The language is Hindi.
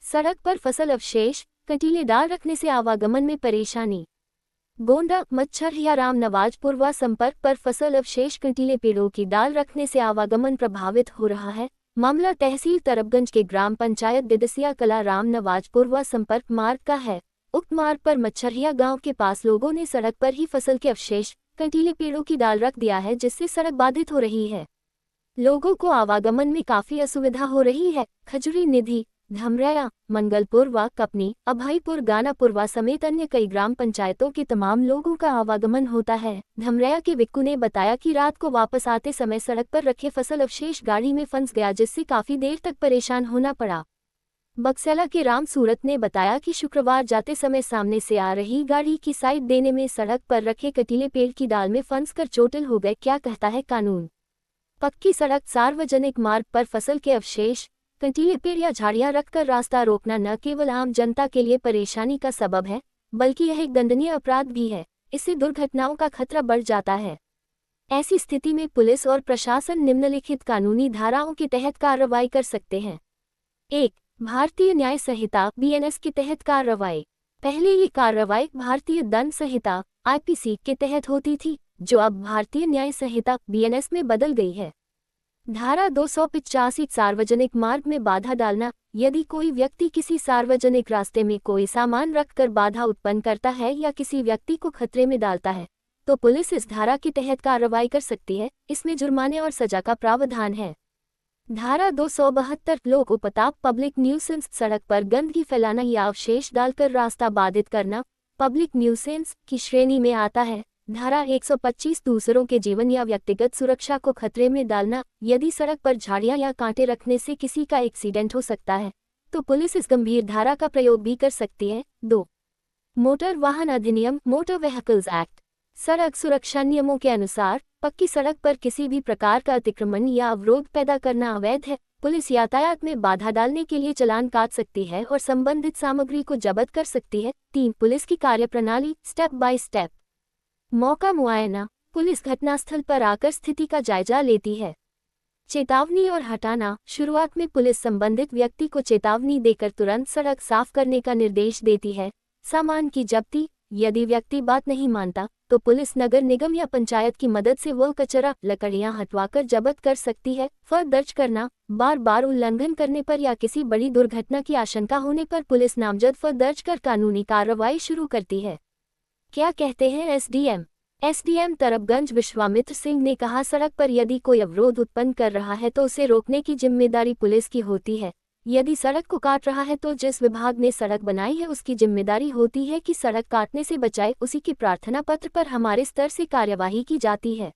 सड़क पर फसल अवशेष, कंटीले डाल रखने से आवागमन में परेशानी। गोंडा, मच्छर या राम नवाजपुरवा संपर्क पर फसल अवशेष, कंटीले पेड़ों की डाल रखने से आवागमन प्रभावित हो रहा है। मामला तहसील तरबगंज के ग्राम पंचायत दिदसिया कला राम नवाजपुरवा संपर्क मार्ग का है। उक्त मार्ग पर मच्छरिया गांव के पास लोगों ने सड़क पर ही फसल के अवशेष, कंटीले पेड़ों की डाल रख दिया है, जिससे सड़क बाधित हो रही है। लोगों को आवागमन में काफी असुविधा हो रही है। खजुरी निधि, धमरैया, मंगलपुरवा, कपनी, अभयपुर, गानापुरवा समेत अन्य कई ग्राम पंचायतों के तमाम लोगों का आवागमन होता है। धमरैया के विक्कू ने बताया कि रात को वापस आते समय सड़क पर रखे फसल अवशेष गाड़ी में फंस गया, जिससे काफी देर तक परेशान होना पड़ा। बक्सैला के राम सूरत ने बताया कि शुक्रवार जाते समय सामने से आ रही गाड़ी की साइड देने में सड़क पर रखे कंटीले पेड़ की डाल में फंसकर चोटिल हो गए। क्या कहता है कानून? पक्की सड़क, सार्वजनिक मार्ग पर फसल के अवशेष, कंटीले पेड़ या झाड़ियां रखकर रास्ता रोकना न केवल आम जनता के लिए परेशानी का सबब है, बल्कि यह एक दंडनीय अपराध भी है। इससे दुर्घटनाओं का खतरा बढ़ जाता है। ऐसी स्थिति में पुलिस और प्रशासन निम्नलिखित कानूनी धाराओं के तहत कार्रवाई कर सकते हैं। 1. भारतीय न्याय संहिता (BNS) के तहत कार्रवाई। पहले ये कार्रवाई भारतीय दंड संहिता (IPC) के तहत होती थी, जो अब भारतीय न्याय संहिता (BNS) में बदल गई है। धारा 285 सार्वजनिक मार्ग में बाधा डालना। यदि कोई व्यक्ति किसी सार्वजनिक रास्ते में कोई सामान रखकर बाधा उत्पन्न करता है या किसी व्यक्ति को खतरे में डालता है, तो पुलिस इस धारा के तहत कार्रवाई कर सकती है। इसमें जुर्माने और सजा का प्रावधान है। धारा 272 लोक उपताप पब्लिक न्यूसेंस, सड़क पर गंदगी फैलाना या अवशेष डालकर रास्ता बाधित करना पब्लिक न्यूसेंस की श्रेणी में आता है। धारा 125 दूसरों के जीवन या व्यक्तिगत सुरक्षा को खतरे में डालना। यदि सड़क पर झाड़ियां या कांटे रखने से किसी का एक्सीडेंट हो सकता है, तो पुलिस इस गंभीर धारा का प्रयोग भी कर सकती है। 2. मोटर वाहन अधिनियम मोटर व्हीकल्स एक्ट। सड़क सुरक्षा नियमों के अनुसार पक्की सड़क पर किसी भी प्रकार का अतिक्रमण या अवरोध पैदा करना अवैध है। पुलिस यातायात में बाधा डालने के लिए चालान काट सकती है और संबंधित सामग्री को जब्त कर सकती है। 3. पुलिस की कार्यप्रणाली स्टेप बाय स्टेप। मौका मुआयना। पुलिस घटनास्थल पर आकर स्थिति का जायजा लेती है। चेतावनी और हटाना। शुरुआत में पुलिस संबंधित व्यक्ति को चेतावनी देकर तुरंत सड़क साफ करने का निर्देश देती है। सामान की जब्ती। यदि व्यक्ति बात नहीं मानता, तो पुलिस नगर निगम या पंचायत की मदद से वो कचरा, लकड़ियां हटवाकर जब्त कर सकती है। फर्द दर्ज करना। बार बार उल्लंघन करने पर या किसी बड़ी दुर्घटना की आशंका होने पर पुलिस नामजद फर्द दर्ज कर कानूनी कार्रवाई शुरू करती है। क्या कहते हैं एसडीएम तरबगंज विश्वामित्र सिंह ने कहा, सड़क पर यदि कोई अवरोध उत्पन्न कर रहा है तो उसे रोकने की जिम्मेदारी पुलिस की होती है। यदि सड़क को काट रहा है तो जिस विभाग ने सड़क बनाई है उसकी जिम्मेदारी होती है कि सड़क काटने से बचाए। उसी के प्रार्थना पत्र पर हमारे स्तर से कार्यवाही की जाती है।